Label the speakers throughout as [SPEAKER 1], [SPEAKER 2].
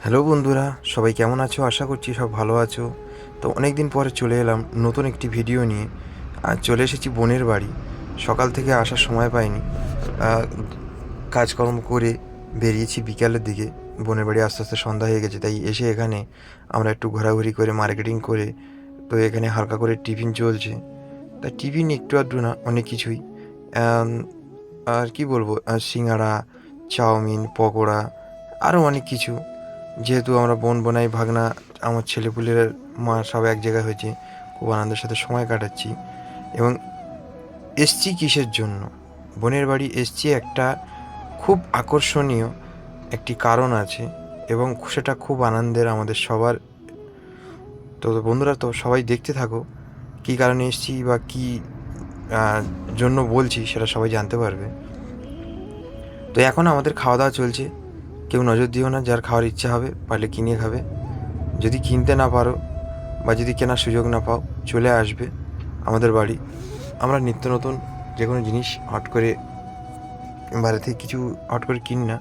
[SPEAKER 1] Hello বন্ধুরা, সবাই কেমন আছো? আশা করছি সব ভালো আছো। তো অনেক দিন পরে চলে এলাম নতুন একটি ভিডিও নিয়ে। আজ চলে এসেছি বোনের বাড়ি। সকাল থেকে আসার সময় পাইনি। আহ, কাজকর্ম করে বেরিয়েছি বিকালের দিকে। বোনের বাড়ি আস্তে আস্তে সন্ধ্যা হয়ে গেছে, তাই এসে এখানে আমরা একটু ঘোরাঘুরি করে মার্কেটিং করে, তো এখানে হালকা করে টিফিন চলছে। তা টিফিন একটু আধটু না, অনেক কিছুই। আম, আর কি বলবো, সিঙ্গাড়া, চাউমিন, পকোড়া, আরও অনেক কিছু। যেহেতু আমরা বোন বোনাই ভাগনা, আমার ছেলেপুলের মা সব এক জায়গায় হয়েছে, খুব আনন্দের সাথে সময় কাটাচ্ছি। এবং এসছি কিসের জন্য? বোনের বাড়ি এসছি একটা খুব আকর্ষণীয় একটি কারণ আছে, এবং সেটা খুব আনন্দের আমাদের সবার। তো বন্ধুরা, তো সবাই দেখতে থাকো, কী কারণে এসছি বা কী জন্য বলছি সেটা সবাই জানতে পারবে। তো এখন আমাদের খাওয়া দাওয়া চলছে। কেউ নজর দিও না, যার খাওয়ার ইচ্ছা হবে পারলে কিনে খাবে। যদি কিনতে না পারো বা যদি কেনার সুযোগ না পাও, চলে আসবে আমাদের বাড়ি। আমরা নিত্য নতুন যে কোনো জিনিস হট করে বাইরে থেকে কিছু হট করে কিনি না,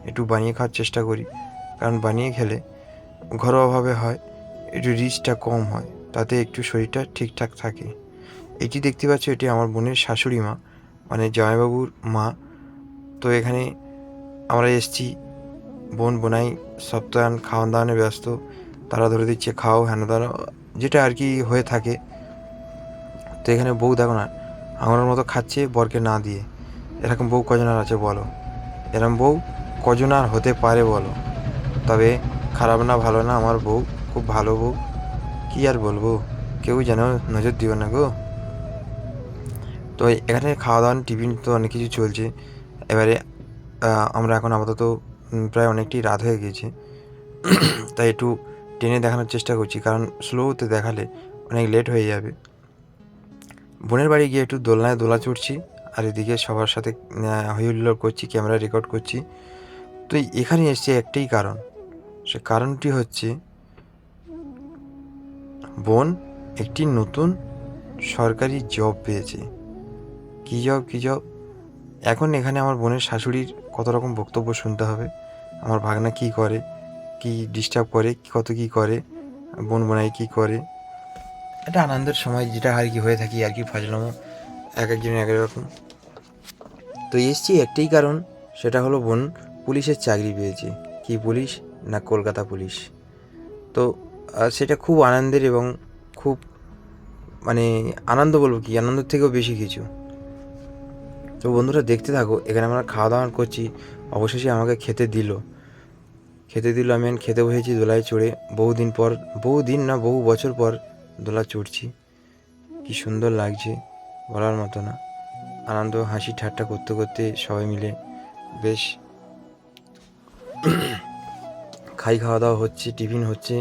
[SPEAKER 1] একটু বানিয়ে খাওয়ার চেষ্টা করি। কারণ বানিয়ে খেলে ঘরোয়াভাবে হয়, একটু রিচটা কম হয়, তাতে একটু শরীরটা ঠিকঠাক থাকে। এটি দেখতে পাচ্ছ, এটি আমার বোনের শাশুড়ি মা, মানে জামাইবাবুর মা। তো এখানে আমরা এসছি, বোন বোনাই সপ্তাহান খাওয়ান দাওয়ানে ব্যস্ত। তারা ধরে দিচ্ছে খাও হেন তেন, যেটা আর কি হয়ে থাকে। তো এখানে বউ দেখো না, আঙুরের মতো খাচ্ছে বরকে না দিয়ে। এরকম বউ কজন আর আছে বলো? এরকম বউ কজন আর হতে পারে বলো? তবে খারাপ না, ভালো না, আমার বউ খুব ভালো বউ। কী আর বলবো, কেউ যেন নজর দিও না গো। তো এখানে খাওয়া দাওয়া টিফিন তো অনেক কিছু চলছে। এবারে আমরা এখন আপাতত প্রায় অনেকটাই রাত হয়ে গিয়েছে, তাই একটু টেনে দেখানোর চেষ্টা করছি, কারণ স্লোতে দেখালে অনেক লেট হয়ে যাবে। বোনের বাড়ি গিয়ে একটু দোলনায় দোলা চড়ছি, আর এদিকে সবার সাথে হই হুল্লোড় করছি, ক্যামেরা রেকর্ড করছি। তো এখানে এসছে একটাই কারণ। সে কারণটি হচ্ছে, বোন একটি নতুন সরকারি জব পেয়েছে। কী জব, কী জব? এখন এখানে আমার বোনের শাশুড়ির কত রকম বক্তব্য শুনতে হবে। আমার ভাগনা কী করে, কী ডিস্টার্ব করে, কত কী করে, বোন বোনাই কী করে। এটা আনন্দের সময় যেটা আর কি হয়ে থাকি আর কি, ফাজলামো এক একজনের এক এক রকম। তো এসছি একটাই কারণ, সেটা হলো বোন পুলিশের চাকরি পেয়েছে। কি পুলিশ? না, কলকাতা পুলিশ। তো সেটা খুব আনন্দের, এবং খুব মানে আনন্দ বলবো কি, আনন্দের থেকেও বেশি কিছু। তো বন্ধুরা দেখতে থাকো, এখানে আমরা খাওয়া দাওয়া করছি। অবশেষে আমাকে খেতে দিল। আমি খেতে বসেছি দোলায় চড়ে। বহুদিন পর, বহুদিন না বহু বছর পর দোলা চড়ছি। কি সুন্দর লাগছে, বলার মতো না। আনন্দ হাসি ঠাট্টা করতে করতে সবাই মিলে বেশ খাওয়া দাওয়া হচ্ছে, টিফিন হচ্ছে,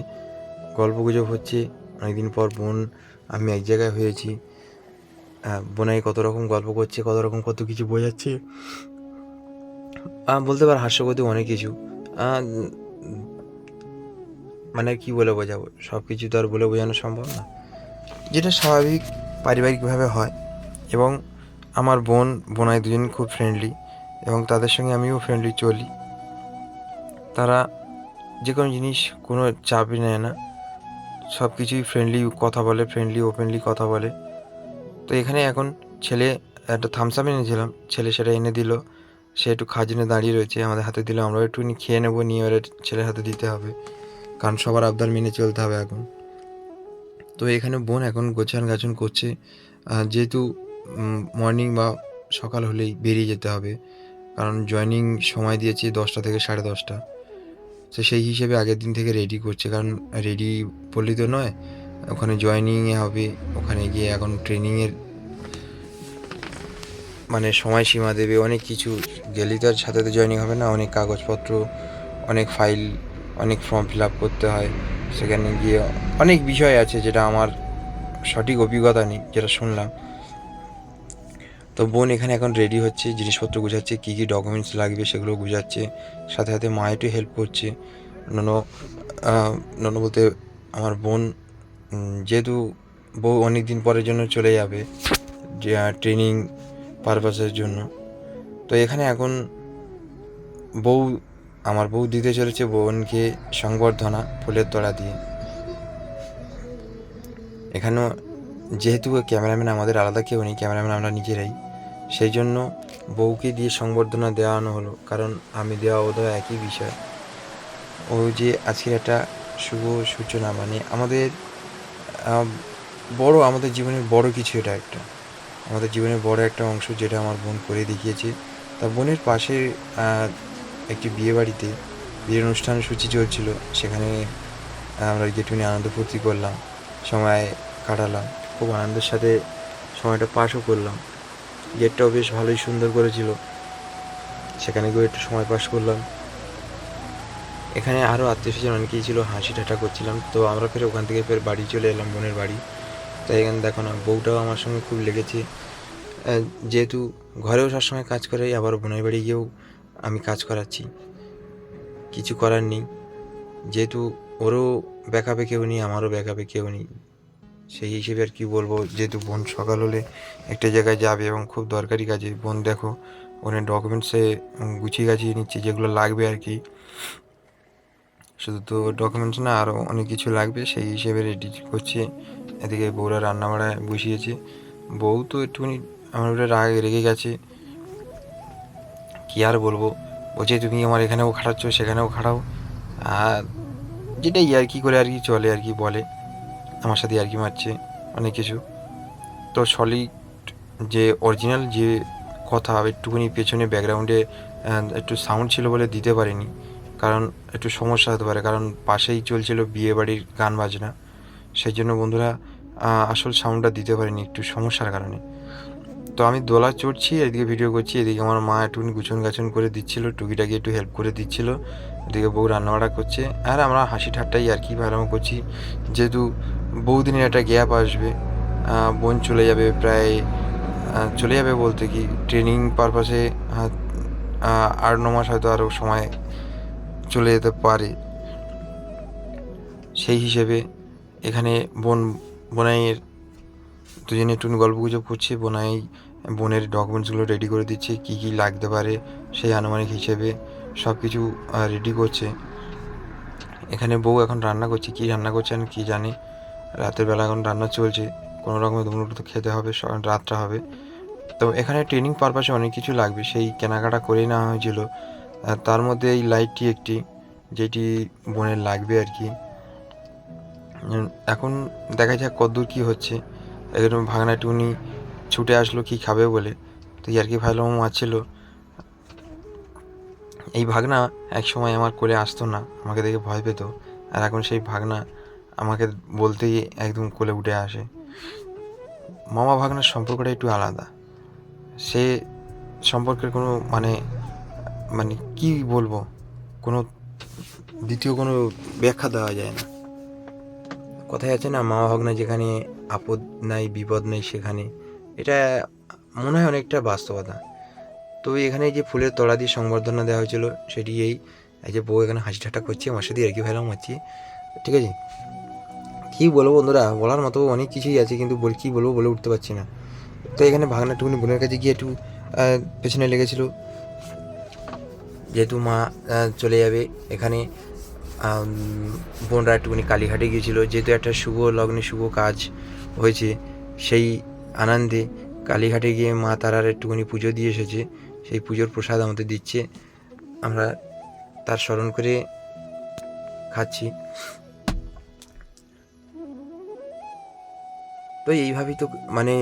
[SPEAKER 1] গল্পগুজব হচ্ছে। অনেকদিন পর বোন আমি এক জায়গায় হয়েছি। বোনাই কত রকম গল্প করছে, কত রকম কত কিছু বোঝাচ্ছে। বলতে পার হাস্যকর অনেক কিছু। মানে কি বলে বোঝাবো, সব কিছু তো আর বলে বোঝানো সম্ভব না, যেটা স্বাভাবিক পারিবারিকভাবে হয়। এবং আমার বোন বোনাই দুজন খুব ফ্রেন্ডলি, এবং তাদের সঙ্গে আমিও ফ্রেন্ডলি চলি। তারা যে কোনো জিনিস কোনো চাপই নেয় না, সব কিছুই ফ্রেন্ডলি কথা বলে, ফ্রেন্ডলি ওপেনলি কথা বলে। তো এখানে এখন ছেলে একটা থামস আপ এনেছিলাম, ছেলে সেটা এনে দিল। সে একটু খাওয়ার জন্য দাঁড়িয়ে রয়েছে, আমাদের হাতে দিল, আমরাও একটুখানি খেয়ে নেবো, নিয়ে এবারে ছেলের হাতে দিতে হবে, কারণ সবার আবদার মেনে চলতে হবে এখন। তো এখানে বোন এখন গোছান গাছন করছে। যেহেতু মর্নিং বা সকাল হলেই বেরিয়ে যেতে হবে, কারণ জয়েনিং সময় দিয়েছে 10টা থেকে 10:30। তো সেই হিসেবে আগের দিন থেকে রেডি করছে, কারণ রেডি বললেই তো নয়, ওখানে জয়েনিংয়ে হবে। ওখানে গিয়ে এখন ট্রেনিংয়ের মানে সময়সীমা দেবে, অনেক কিছু। গেলেই তো আর সাথে তো জয়েনিং হবে না, অনেক কাগজপত্র, অনেক ফাইল, অনেক ফর্ম ফিল আপ করতে হয়। সেখানে গিয়ে অনেক বিষয় আছে, যেটা আমার সঠিক অভিজ্ঞতা নেই, যেটা শুনলাম। তো বোন এখানে এখন রেডি হচ্ছে, জিনিসপত্র গুছাচ্ছে, কী কী ডকুমেন্টস লাগবে সেগুলো গুছাচ্ছে। সাথে সাথে মা একটু হেল্প করছে। ননো ননো বলতে আমার বোন, যেহেতু বউ অনেক দিন পরের জন্য চলে যাবে যে ট্রেনিং পারপাসের জন্য। তো এখানে এখন বউ আমার বউ দিতে চলেছে বোনকে সংবর্ধনা ফুলের তোড়া দিয়ে। এখানেও যেহেতু ক্যামেরাম্যান আমাদের আলাদা কেউ নেই, ক্যামেরাম্যান আমরা নিজেরাই, সেই জন্য বউকে দিয়ে সংবর্ধনা দেওয়ানো হলো, কারণ আমি দেওয়া ও দেওয়া একই বিষয়। ও যে আজকের একটা শুভ সূচনা, মানে আমাদের বড়, আমাদের জীবনের বড় কিছু, এটা একটা আমাদের জীবনের বড় একটা অংশ যেটা আমার বোন করে দেখিয়েছে। তা বোনের পাশে একটি বিয়েবাড়িতে বিয়ের অনুষ্ঠান সূচি চলছিল, সেখানে আমরা গেটুনি আনন্দ ফুর্তি করলাম, সময় কাটালাম, খুব আনন্দের সাথে সময়টা পাসও করলাম। গেটটাও বেশ ভালোই সুন্দর করেছিল, সেখানে গিয়ে একটু সময় পাস করলাম। এখানে আরও আত্মীয়স্বজন অনেকেই ছিল, হাসি ঠাট্টা করছিলাম। তো আমরা ফের ওখান থেকে ফের বাড়ি চলে এলাম, বোনের বাড়ি। তাই এখানে দেখো না, বউটাও আমার সঙ্গে খুব লেগেছে, যেহেতু ঘরেও সবসময় কাজ করে, আবার বোনের বাড়ি গিয়েও আমি কাজ করাচ্ছি, কিছু করার নেই। যেহেতু ওরও ব্যাকআপে কেউ নেই, আমারও ব্যাকআপে কেউ নেই, সেই হিসেবে আর কি বলবো। যেহেতু বোন সকাল হলে একটা জায়গায় যাবে এবং খুব দরকারি কাজে, বোন দেখো বোনের ডকুমেন্টসে গুছিয়ে গাছিয়ে নিচ্ছে যেগুলো লাগবে আর কি। শুধু তো ডকুমেন্টস না, আরও অনেক কিছু লাগবে, সেই হিসেবে রেডি করছে। এদিকে বউরা রান্না বাড়া বসিয়েছে। বউ তো একটুখানি আমার উপরে রেগে গেছে, কী আর বলবো। বলছে তুমি আমার এখানেও খাটাচ্ছ, সেখানেও খাটাও, আর যেটা ইয়ার্কি করে আর কি চলে আর কি বলে, আমার সাথে ইয়ার্কি মারছে অনেক কিছু। তো সলিড যে অরিজিনাল যে কথা, একটুখানি পেছনে ব্যাকগ্রাউন্ডে একটু সাউন্ড ছিল বলে দিতে পারিনি, কারণ একটু সমস্যা হতে পারে, কারণ পাশেই চলছিল বিয়েবাড়ির গান বাজনা, সেই জন্য বন্ধুরা আসল সাউন্ডটা দিতে পারিনি একটু সমস্যার কারণে। তো আমি দোলা চড়ছি, এদিকে ভিডিও করছি, এদিকে আমার মা একটুখানি গুছন গাছন করে দিচ্ছিলো, টুকিটাকি একটু হেল্প করে দিচ্ছিলো, এদিকে বউ রান্নাবাড়া করছে, আর আমরা হাসি ঠাট্টাই আর কি ভালো করছি। যেহেতু বহুদিনের একটা গ্যাপ আসবে, বোন চলে যাবে প্রায়, চলে যাবে বলতে কি ট্রেনিং পারপাসে 8-9 মাস হয়তো আরও সময় চলে যেতে পারে। সেই হিসেবে এখানে বোনাইয়ের দুজনে একটু গল্পগুজব করছে, বোনের ডকুমেন্টসগুলো রেডি করে দিচ্ছে, কী কী লাগতে পারে সেই আনুমানিক হিসেবে সব কিছু রেডি করছে। এখানে বউ এখন রান্না করছে, কী রান্না করছে আর কী জানে, রাতের বেলা এখন রান্না চলছে, কোনো রকমের দুপুর তো খেতে হবে, রাতটা হবে। তো এখানে ট্রেনিং পারপাসে অনেক কিছু লাগবে, সেই কেনাকাটা করেই নেওয়া হয়েছিল। তার মধ্যে এই লাইটটি একটি, যেটি বোনের লাগবে আর কি। এখন দেখা যাক কতদূর কী হচ্ছে। এরকম ভাগনা টুনি ছুটে আসলো কী খাবে বলে, তো আর কি ভালো মারছিল। এই ভাগনা এক সময় আমার কোলে আসতো না, আমাকে দেখে ভয় পেত, আর এখন সেই ভাগনা আমাকে বলতেই একদম কোলে উঠে আসে। মামা ভাগনার সম্পর্কটা একটু আলাদা, সে সম্পর্কের কোনো মানে মানে কী বলবো, কোনো দ্বিতীয় কোনো ব্যাখ্যা দেওয়া যায় না। কথায় আছে না, মামা ভাগনা যেখানে আপদ নাই বিপদ নেই সেখানে, এটা মনে হয় অনেকটা বাস্তবতা। তো এখানে যে ফুলের তলা দিয়ে সংবর্ধনা দেওয়া হয়েছিল, সেটি এই যে বউ এখানে হাসি ঠাট্টা করছে, আমার সাথে আর কি ভাইরাম মারছি, ঠিক আছে। কী বলবো বন্ধুরা, বলার মতো অনেক কিছুই আছে, কিন্তু কী বলবো বলে উঠতে পারছি না। তো এখানে ভাগনা টুকুনি বোনের কাছে গিয়ে একটু পেছনে লেগেছিল, যেহেতু মা চলে যাবে। এখানে বোনরা একটুখানি কালীঘাটে গিয়েছিলো, যেহেতু একটা শুভ লগ্নে শুভ কাজ হয়েছে, সেই আনন্দে কালীঘাটে গিয়ে মা তারার একটুখানি পুজো দিয়ে এসেছে, সেই পুজোর প্রসাদ আমাদের দিচ্ছে, আমরা তার স্মরণ করে খাচ্ছি। তো এইভাবেই তো মানে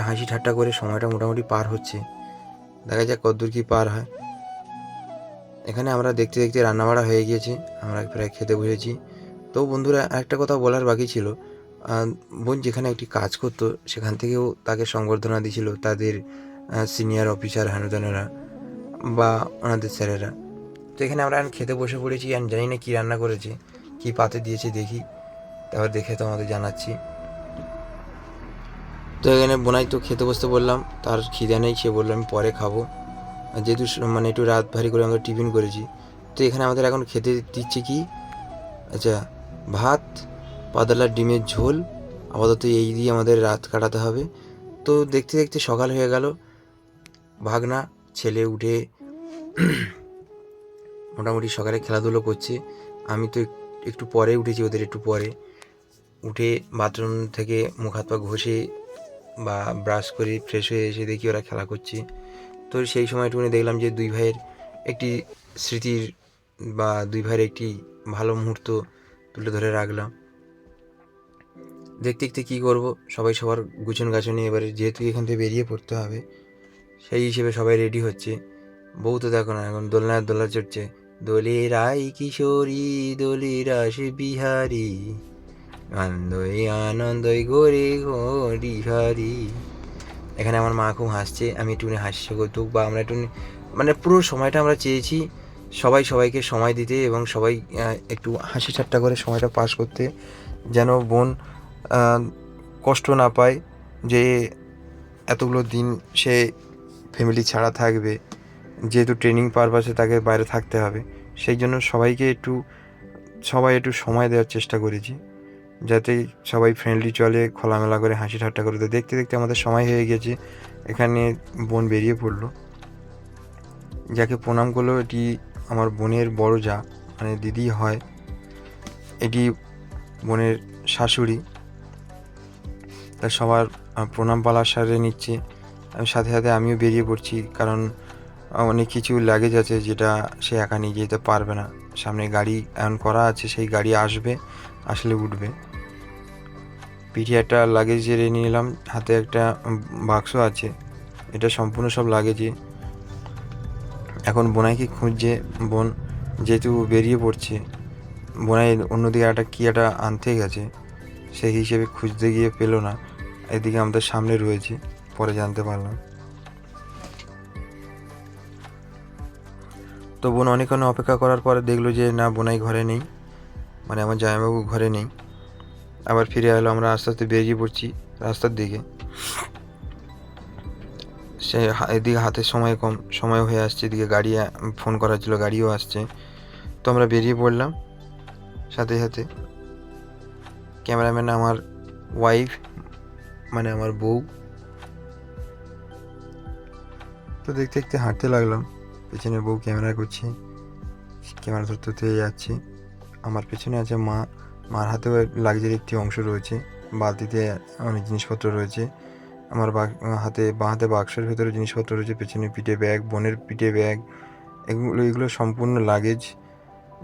[SPEAKER 1] হাসি ঠাট্টা করে সময়টা মোটামুটি পার হচ্ছে, দেখা যাক কতদূর কী পার হয়। এখানে আমরা দেখতে দেখতে রান্নাবাড়া হয়ে গিয়েছে, আমরা প্রায় খেতে বসেছি। তো বন্ধুরা, আরেকটা কথা বলার বাকি ছিল, বোন যেখানে একটি কাজ করতো সেখান থেকেও তাকে সংবর্ধনা দিয়েছিল তাদের সিনিয়র অফিসার হেনতেনেরা বা ওনাদের স্যারেরা। তো এখানে আমরা খেতে বসে পড়েছি, আর জানি না কী রান্না করেছে, কী পাতে দিয়েছে দেখি, তারপর দেখে তোমাদের জানাচ্ছি। তো এখানে বোনাই তো খেতে বসতে বললাম, তার খিদে নেই, সে বললো আমি পরে খাবো, যেহেতু মানে একটু রাত ভারী করে আমরা টিফিন করেছি। তো এখানে আমাদের এখন খেতে দিচ্ছে কি, আচ্ছা, ভাত, পাতলা ডিমের ঝোল, আপাতত এই দিয়ে আমাদের রাত কাটাতে হবে। তো দেখতে দেখতে সকাল হয়ে গেল, ভাগনা ছেলে উঠে মোটামুটি সকালে খেলাধুলো করছে। আমি তো একটু পরে উঠেছি, ওদের একটু পরে উঠে বাথরুম থেকে মুখ হাত পা ঘষে বা ব্রাশ করে ফ্রেশ হয়ে এসে দেখি ওরা খেলা করছে। তো সেই সময়টুকুনি দেখলাম যে দুই ভাইয়ের একটি স্মৃতির বা দুই ভাইয়ের একটি ভালো মুহূর্ত তুলে ধরে রাখলাম। দেখতে দেখতে কী করবো, সবাই সবার গুছন গাছনে এবারে যেহেতু এখান থেকে বেরিয়ে পড়তে হবে, সেই হিসেবে সবাই রেডি হচ্ছে। বউ তো দেখো না এখন দোলনা চড়ছে, দোলের আই কিশোরী দোলের আসে বিহারি, আনন্দই আনন্দই গোরে গরি হারি। এখানে আমার মা খুব হাসছে, আমি একটুখানি হাসি কৌতুক বা আমরা একটু মানে পুরো সময়টা আমরা চেয়েছি সবাই সবাইকে সময় দিতে এবং সবাই একটু হাসি ঠাট্টা করে সময়টা পাস করতে, যেন বোন কষ্ট না পায় যে এতগুলো দিন সে ফ্যামিলি ছাড়া থাকবে, যেহেতু ট্রেনিং পারপাসে তাকে বাইরে থাকতে হবে। সেই জন্য সবাই একটু সময় দেওয়ার চেষ্টা করেছি, যাতে সবাই ফ্রেন্ডলি চলে, খোলামেলা করে হাসি ঠাট্টা করে। তো দেখতে দেখতে আমাদের সময় হয়ে গেছে, এখানে বোন বেরিয়ে পড়লো। যাকে প্রণাম করলো, এটি আমার বোনের বড় যা, মানে দিদি হয়, এটি বোনের শাশুড়ি। তা সবার প্রণাম পালা সারে নিচ্ছে, সাথে সাথে আমিও বেরিয়ে পড়ছি, কারণ অনেক কিছু লাগেজ আছে যেটা সে একা নিয়ে যেতে পারবে না। সামনে গাড়ি এমন করা আছে, সেই গাড়ি আসলে উঠবে। পিঠে একটা লাগেজ জেরে নিয়ে নিলাম, হাতে একটা বাক্স আছে, এটা সম্পূর্ণ সব লাগেজই। এখন বোনাইকে খুঁজছে, বোন যেহেতু বেরিয়ে পড়ছে, বোনাই অন্যদিকে একটা আনতে গেছে, সেই হিসেবে খুঁজতে গিয়ে পেলো না। এদিকে আমাদের সামনে রয়েছে, পরে জানতে পারলাম। তো বোন অনেকক্ষণ অপেক্ষা করার পরে দেখলো যে না, বোনাই ঘরে নেই, মানে আমার জামাইবাবু ঘরে নেই। আবার ফিরে এলো, আমরা আস্তে আস্তে বেরিয়ে পড়ছি রাস্তার দিকে। সে এদিকে হাতে সময় হয়ে আসছে, এদিকে গাড়ি ফোন করা ছিল, গাড়িও আসছে। তো আমরা বেরিয়ে পড়লাম, সাথে সাথে ক্যামেরাম্যান আমার ওয়াইফ, মানে আমার বউ। তো দেখতে দেখতে হাঁটতে লাগলাম, পেছনে বউ ক্যামেরা করছে, ক্যামেরা ধরতে ধরতে যাচ্ছে। আমার পেছনে আছে মা, মার হাতেও লাগেজের একটি অংশ রয়েছে, বালতিতে অনেক জিনিসপত্র রয়েছে। আমার বাঁ হাতে বাক্সের ভেতরে জিনিসপত্র রয়েছে, পেছনে পিঠে ব্যাগ, বোনের পিঠে ব্যাগ, এগুলো সম্পূর্ণ লাগেজ,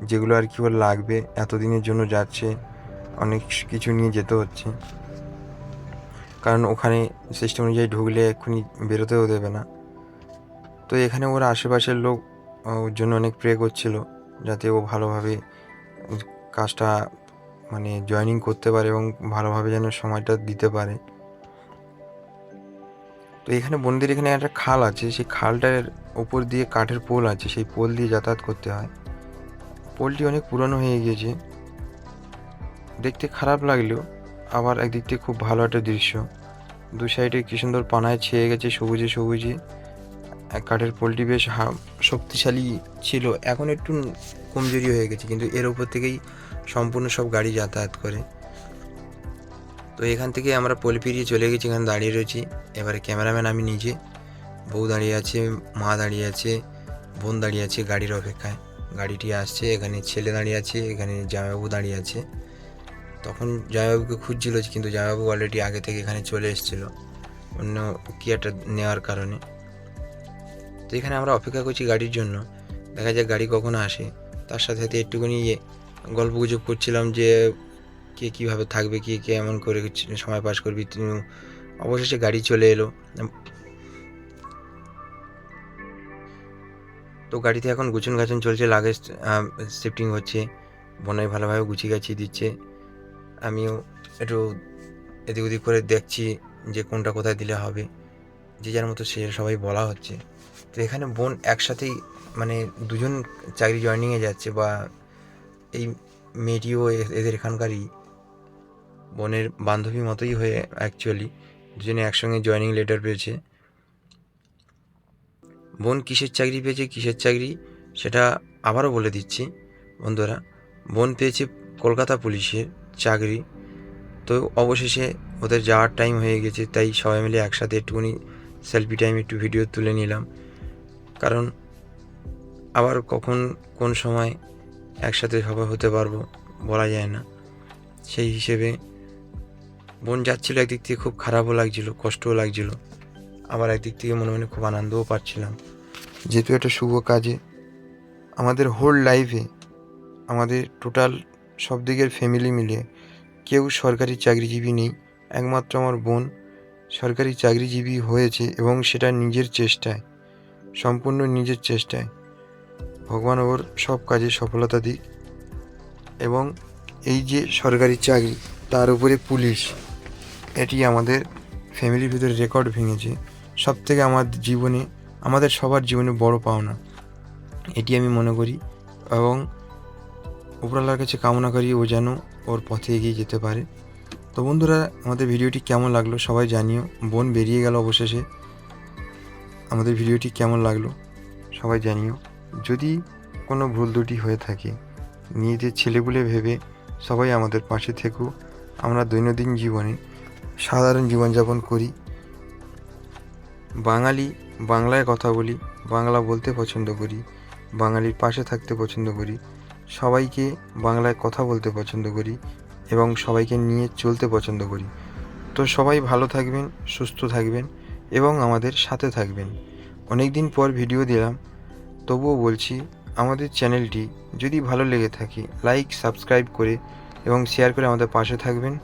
[SPEAKER 1] যেগুলো আর কি ওর লাগবে। এতদিনের জন্য যাচ্ছে, অনেক কিছু নিয়ে যেতে হচ্ছে, কারণ ওখানে সিস্টেম অনুযায়ী ঢুকলে এক্ষুনি বেরোতেও দেবে না। তো এখানে ওর আশেপাশের লোক ওর জন্য অনেক প্রে করছিল, যাতে ও ভালোভাবে কাজটা মানে জয়েনিং করতে পারে এবং ভালোভাবে যেন সময়টা দিতে পারে। তো এখানে বোনদের এখানে একটা খাল আছে, সেই খালটার ওপর দিয়ে কাঠের পোল আছে, সেই পোল দিয়ে যাতায়াত করতে হয়। পোলটি অনেক পুরনো হয়ে গিয়েছে, দেখতে খারাপ লাগলেও আবার একদিক থেকে খুব ভালো একটা দৃশ্য। দু সাইডে কি সুন্দর পানায় ছেয়ে গেছে সবুজে সবুজে। কাঠের পোলটি বেশ শক্তিশালী ছিল, এখন একটু কমজোরি হয়ে গেছে, কিন্তু এর উপর থেকেই সম্পূর্ণ সব গাড়ি যাতায়াত করে। তো এখান থেকে আমরা পোল পেরিয়ে চলে গেছি, এখানে দাঁড়িয়ে রয়েছি। এবারে ক্যামেরাম্যান আমি নিজে, বউ দাঁড়িয়ে আছে, মা দাঁড়িয়ে আছে, বোন দাঁড়িয়ে আছে গাড়ির অপেক্ষায়। গাড়িটি আসছে, এখানে ছেলে দাঁড়িয়ে আছে, এখানে জামাইবাবু দাঁড়িয়ে আছে। তখন জামাইবাবুকে খুঁজছিল, কিন্তু জামাইবাবু অলরেডি আগে থেকে এখানে চলে এসেছিল অন্য কি একটা নেওয়ার কারণে। তো এখানে আমরা অপেক্ষা করছি গাড়ির জন্য, দেখা যাক গাড়ি কখন আসে। তার সাথে সাথে একটুখানি গল্প গুজব করছিলাম যে কে কীভাবে থাকবে, কে কেমন করে সময় পাস করবি। অবশেষে গাড়ি চলে এলো। তো গাড়িতে এখন গুছন গাছন চলছে, লাগেজ শিফটিং হচ্ছে, বোনাই ভালোভাবে গুছিয়ে গাছিয়ে দিচ্ছে। আমিও একটু এদিক ওদিক করে দেখছি যে কোনটা কোথায় দিলে হবে, যে যার মতো সে সবাই বলা হচ্ছে। তো এখানে বোন একসাথেই মানে দুজন চাকরি জয়েনিংয়ে যাচ্ছে, বা এই মেয়েটিও এদের এখানকারই বোনের বান্ধবী মতোই হয়ে অ্যাকচুয়ালি দুজনে একসঙ্গে জয়েনিং লেটার পেয়েছে। বোন কিসের চাকরি সেটা আবারও বলে দিচ্ছি বন্ধুরা। বোন পেয়েছে কলকাতা পুলিশের চাকরি। তো অবশেষে ওদের যাওয়ার টাইম হয়ে গেছে, তাই সবাই মিলে একসাথে একটুখানি সেলফি টাইম একটু ভিডিও তুলে নিলাম, কারণ আবার কখন কোন সময় একসাথে সবাই হতে পারবো বলা যায় না। সেই হিসেবে বোন যাচ্ছিলো, একদিক থেকে খুব খারাপও লাগছিলো, কষ্টও লাগছিলো, আবার একদিক থেকে মনে মনে খুব আনন্দও পাচ্ছিলাম, যেহেতু একটা শুভ কাজে আমাদের হোল লাইফে আমাদের টোটাল সব দিকের ফ্যামিলি মিলিয়ে কেউ সরকারি চাকরিজীবী নেই। একমাত্র আমার বোন সরকারি চাকরিজীবী হয়েছে, এবং সেটা নিজের চেষ্টায়, সম্পূর্ণ নিজের চেষ্টায়। ভগবান ওর সব কাজে সফলতা দিক। এবং এই যে সরকারি চাকরি, তার উপরে পুলিশ, এটি আমাদের ফ্যামিলির ভিতরে রেকর্ড ভেঙেছে। সব থেকে আমাদের জীবনে, আমাদের সবার জীবনে বড় পাওনা এটি আমি মনে করি, এবং উপরওয়ালার কাছে কামনা করি ও যেন ওর পথে এগিয়ে যেতে পারে। তো বন্ধুরা, আমাদের ভিডিওটি কেমন লাগলো সবাই জানিও। বোন বেরিয়ে গেল অবশেষে, আমাদের ভিডিওটি কেমন লাগলো সবাই জানিও। যদি কোনো ভুল ত্রুটি হয়ে থাকে, নিজেদের ছেলেপুলে ভেবে সবাই আমাদের পাশে থেকো। আমরা দৈনন্দিন জীবনে সাধারণ জীবনযাপন করি, বাঙালি, বাংলায় কথা বলি, বাংলা বলতে পছন্দ করি, বাঙালির পাশে থাকতে পছন্দ করি, সবাইকে বাংলায় কথা বলতে পছন্দ করি, এবং সবাইকে নিয়ে চলতে পছন্দ করি। তো সবাই ভালো থাকবেন, সুস্থ থাকবেন, এবং আমাদের সাথে থাকবেন। অনেক দিন পর ভিডিও দিলাম, তবুও বলছি, আমাদের চ্যানেলটি যদি ভালো লেগে থাকে লাইক, সাবস্ক্রাইব করে এবং শেয়ার করে আমাদের পাশে থাকবেন।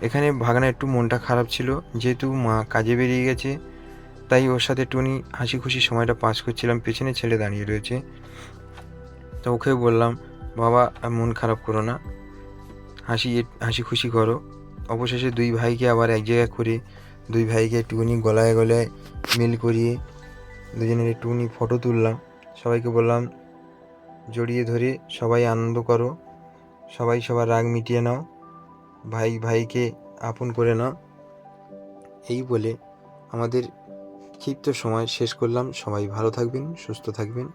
[SPEAKER 1] এখানে ভাগনা একটু মনটা খারাপ ছিল, যেহেতু মা কাজে বেরিয়ে গেছে, তাই ওর সাথে একটুখানি হাসি খুশি সময়টা পাস করছিলাম। পেছনে ছেলে দাঁড়িয়ে রয়েছে, তো ওকে বললাম, বাবা মন খারাপ করো না, হাসি খুশি করো। অবশেষে দুই ভাইকে আবার এক জায়গায় করে দুই ভাইকে একটুখানি গলায় গলায় মিল করিয়ে দুজনের একটুখানি ফটো তুললাম। সবাইকে বললাম জড়িয়ে ধরে সবাই আনন্দ করো, সবাই সবার রাগ মিটিয়ে নাও, ভাই ভাইকে আপন করে নাও। এই বলে আমাদের ক্ষিপ্ত সময় শেষ করলাম। সবাই ভালো থাকবেন, সুস্থ থাকবেন।